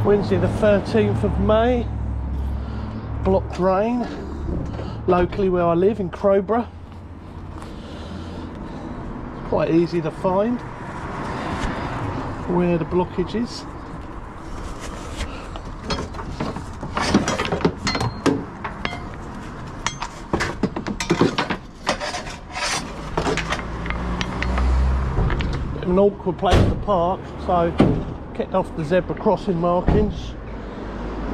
Wednesday the 13th of May. Block drain, locally where I live in Crowborough. Quite easy to find where the blockage is. Bit of an awkward place to park, so kept off the zebra crossing markings,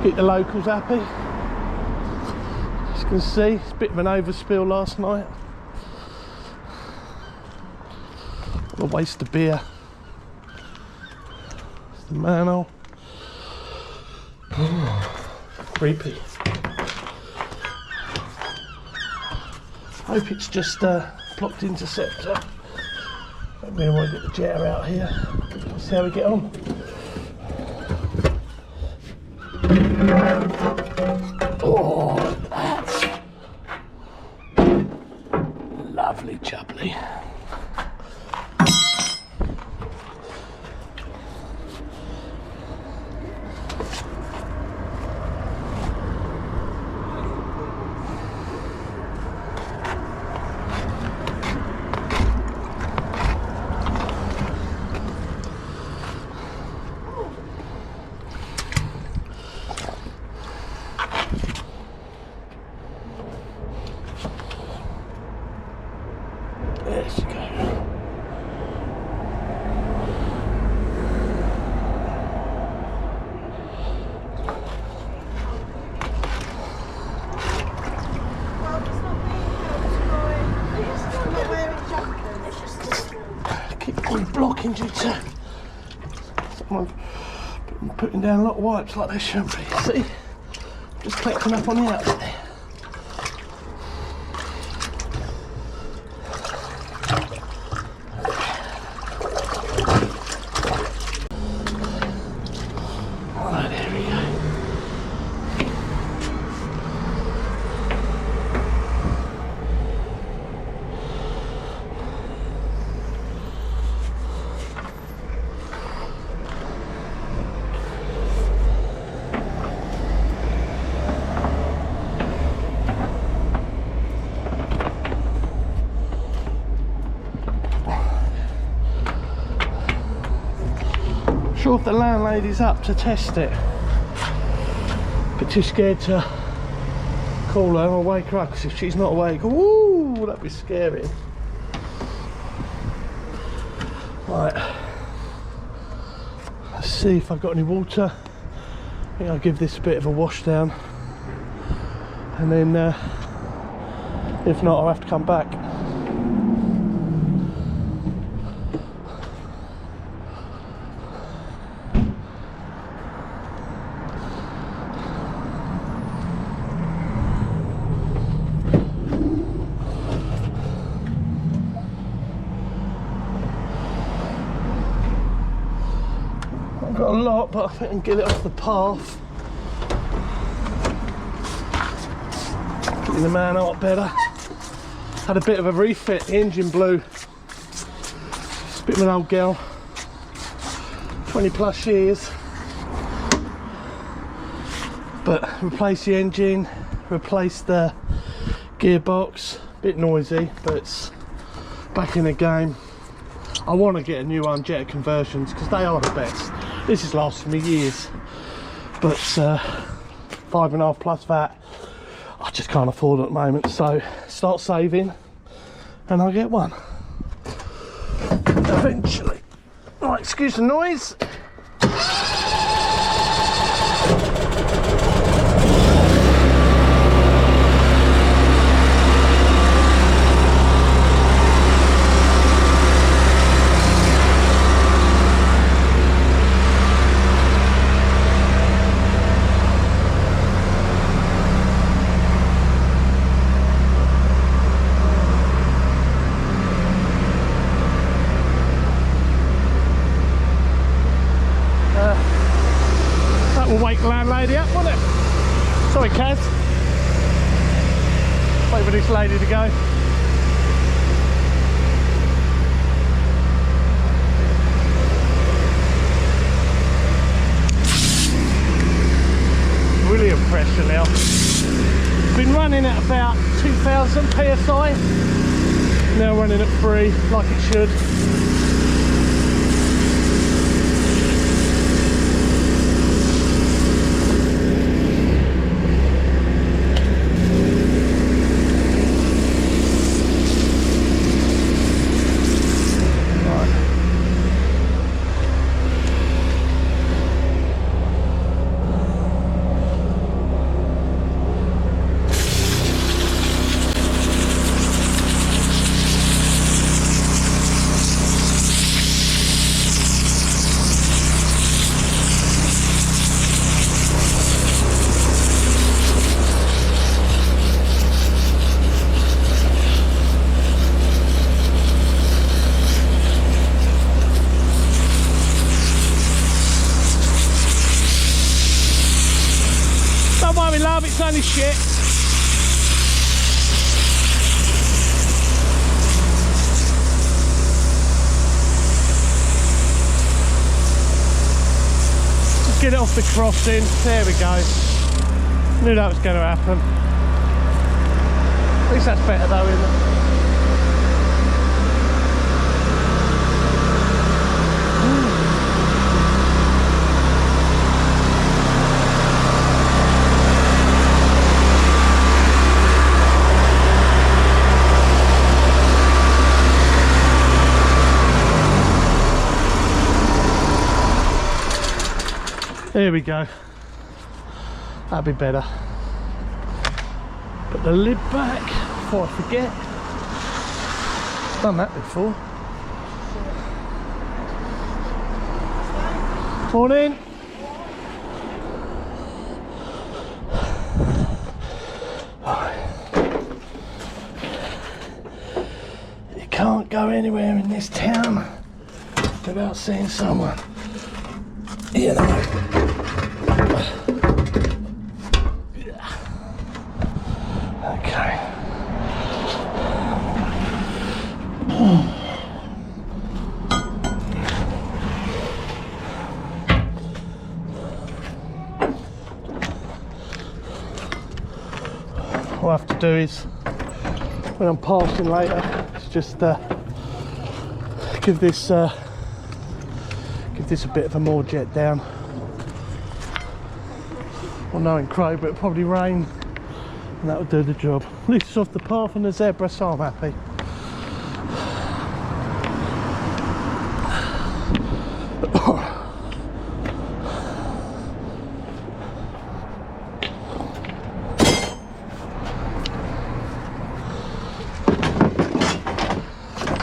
keep the locals happy. As you can see, it's a bit of an overspill last night. A waste of beer. It's the manhole. Creepy. Hope it's just blocked interceptor. Don't really want to get the jetter out here. Let's see how we get on. Oh, that's lovely jubbly. There she goes. Keep re-blocking due to someone putting down a lot of wipes like they shouldn't be. See? Just collecting up on the outside there. Sure if the landlady's up to test it, but too scared to call her or wake her up, because if she's not awake, ooh, that'd be scary. Right, let's see if I've got any water. I think I'll give this a bit of a wash down, and then if not, I'll have to come back. Got a lot, but I think I can get it off the path. Getting the man out better. Had a bit of a refit, the engine blew. It's a bit of an old girl, 20 plus years. But replaced the engine, replaced the gearbox, a bit noisy, but it's back in the game. I want to get a new one, Jetta conversions, because they are the best. This has lasted me years, but 5.5 plus VAT, I just can't afford at the moment. So start saving, and I'll get one eventually. Right, excuse the noise. Wake landlady up, won't it? Sorry, Kaz. Wait for this lady to go. 5,000 psi. Now running at 3 like it should. Love, it's only shit. Just get it off the crossing. There we go. Knew that was going to happen. At least that's better though, isn't it? There we go. That'll be better. Put the lid back before I forget. Done that before. Morning. You can't go anywhere in this town without seeing someone. You know. Okay. What I have to do is, when I'm passing later, is just give this a bit of a more jet down. Well, knowing Crow, but it'll probably rain, and that will do the job. At least it's off the path and the zebra, so I'm happy.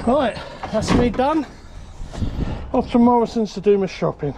Right, that's me done. Off to Morrison's to do my shopping.